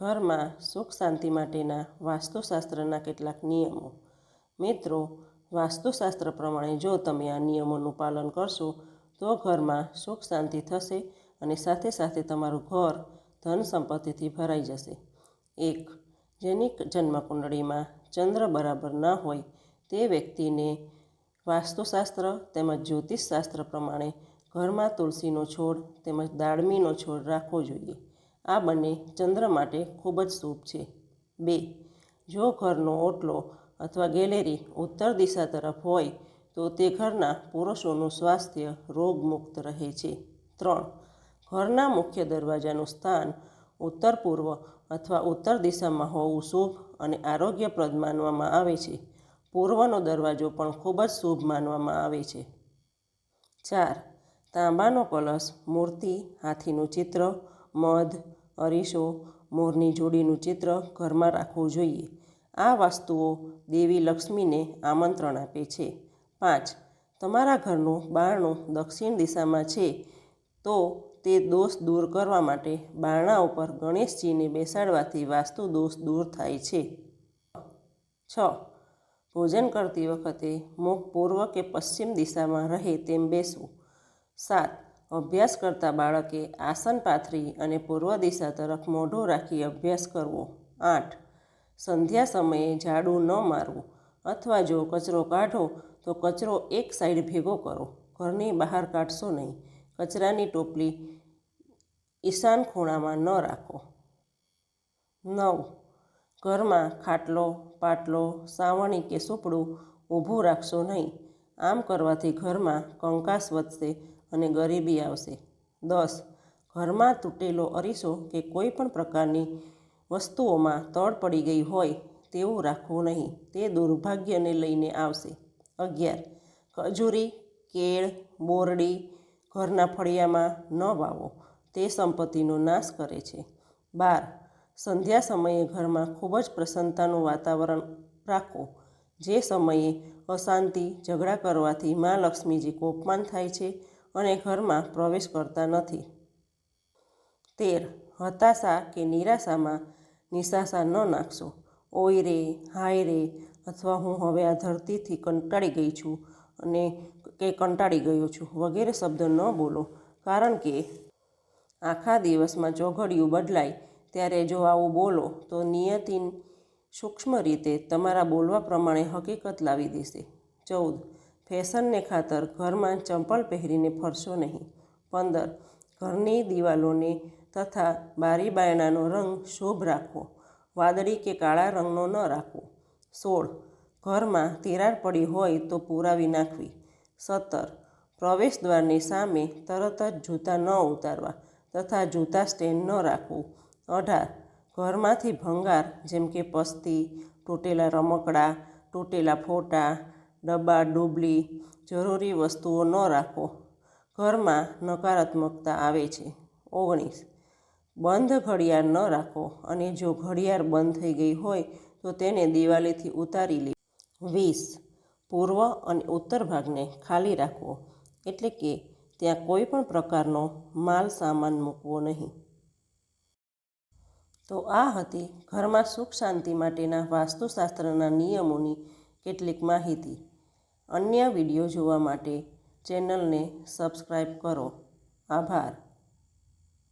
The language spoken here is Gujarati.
ઘરમાં સુખ શાંતિ માટેના વાસ્તુશાસ્ત્રના કેટલાક નિયમો. મિત્રો, વાસ્તુશાસ્ત્ર પ્રમાણે જો તમે આ નિયમોનું પાલન કરશો તો ઘરમાં સુખ શાંતિ થશે અને સાથે સાથે તમારું ઘર ધન સંપત્તિથી ભરાઈ જશે. 1. જેની જન્મકુંડળીમાં ચંદ્ર બરાબર ન હોય તે વ્યક્તિને વાસ્તુશાસ્ત્ર તેમજ જ્યોતિષશાસ્ત્ર પ્રમાણે ઘરમાં તુલસીનો છોડ તેમજ દાળમીનો છોડ રાખવો જોઈએ. આ બંને ચંદ્ર માટે ખૂબ જ શુભ છે. 2. જો ઘરનો ઓટલો અથવા ગેલેરી ઉત્તર દિશા તરફ હોય તો તે ઘરના પુરુષોનું સ્વાસ્થ્ય રોગમુક્ત રહે છે. 3. ઘરના મુખ્ય દરવાજાનું સ્થાન ઉત્તર પૂર્વ અથવા ઉત્તર દિશામાં હોવું શુભ અને આરોગ્યપ્રદ માનવામાં આવે છે. પૂર્વનો દરવાજો પણ ખૂબ જ શુભ માનવામાં આવે છે. 4. તાંબાનો કલશ, મૂર્તિ, હાથીનું ચિત્ર, મધ, અરીસો, મોરની જોડીનું ચિત્ર ઘરમાં રાખવું જોઈએ. આ વસ્તુઓ દેવી લક્ષ્મીને આમંત્રણ આપે છે. 5. તમારા ઘરનું બારણું દક્ષિણ દિશામાં છે તો તે દોષ દૂર કરવા માટે બારણા ઉપર ગણેશજીને બેસાડવાથી વાસ્તુ દોષ દૂર થાય છે. 6. ભોજન કરતી વખતે મુખ પૂર્વ કે પશ્ચિમ દિશામાં રહે તેમ બેસવું. 7. અભ્યાસ કરતા બાળકે આસન પાથરી અને પૂર્વ દિશા તરફ મોઢું રાખી અભ્યાસ કરવો. 8. સંધ્યા સમયે ઝાડુ ન મારવું અથવા જો કચરો કાઢો તો કચરો એક સાઈડ ભેગો કરો, ઘરની બહાર કાઢશો નહીં. કચરાની ટોપલી ઈશાન ખૂણામાં ન રાખો. 9. ઘરમાં ખાટલો, પાટલો, સાવરણી કે સૂપડું ઊભું રાખશો નહીં. આમ કરવાથી ઘરમાં કંકાસ વધશે અને ગરીબી આવશે. 10. ઘરમાં તૂટેલો અરીસો કે કોઈ પણ પ્રકારની વસ્તુઓમાં તડ પડી ગઈ હોય તેવું રાખવું નહીં, તે દુર્ભાગ્યને લઈને આવશે. 11. ખજૂરી, કેળ, બોરડી ઘરના ફળિયામાં ન વાવો, તે સંપત્તિનો નાશ કરે છે. 12. સંધ્યા સમયે ઘરમાં ખૂબ જ પ્રસન્નતાનું વાતાવરણ રાખો. જે સમયે અશાંતિ, ઝઘડા કરવાથી મા લક્ષ્મીજી કોપમાન થાય છે અને ઘરમાં પ્રવેશ કરતા નથી. 13. હતાશા કે નિરાશામાં નિશાસા ન નાખશો. ઓય રે, હાય રે અથવા હું હવે આ ધરતીથી કંટાળી ગઈ છું અને કે કંટાળી ગયો છું વગેરે શબ્દ ન બોલો, કારણ કે આખા દિવસમાં ચોઘડિયું બદલાય ત્યારે જો આવું બોલો તો નિયતિ સૂક્ષ્મ રીતે તમારા બોલવા પ્રમાણે હકીકત લાવી દેશે. 14. ફેશનને ખાતર ઘરમાં ચંપલ પહેરીને ફરશો નહીં. 15. ઘરની દિવાલોને તથા બારી બારણાનો રંગ શુભ રાખવો, વાદળી કે કાળા રંગનો ન રાખવો. 16. ઘરમાં તિરાડ પડી હોય તો પુરાવી નાખવી. 17. પ્રવેશ દ્વારની સામે તરત જ જૂતા ન ઉતારવા તથા જૂતા સ્ટેન્ડ ન રાખવું. 18. ઘરમાંથી ભંગાર જેમ કે પસ્તી, તૂટેલા રમકડા, તૂટેલા ફોટા, ડબ્બા ડુબલી, જરૂરી વસ્તુઓ ન રાખો, ઘરમાં નકારાત્મકતા આવે છે. 19. બંધ ઘડિયાળ ન રાખો અને જો ઘડિયાળ બંધ થઈ ગઈ હોય તો તેને દિવાલીથી ઉતારી લે. 20. પૂર્વ અને ઉત્તર ભાગને ખાલી રાખવો, એટલે કે ત્યાં કોઈ પણ પ્રકારનો માલ સામાન મૂકવો નહીં. તો આ હતી ઘરમાં સુખ શાંતિ માટેના વાસ્તુશાસ્ત્રના નિયમોની કેટલીક માહિતી. અન્ય વિડીયો જોવા માટે ચેનલને સબસ્ક્રાઈબ કરો. આભાર.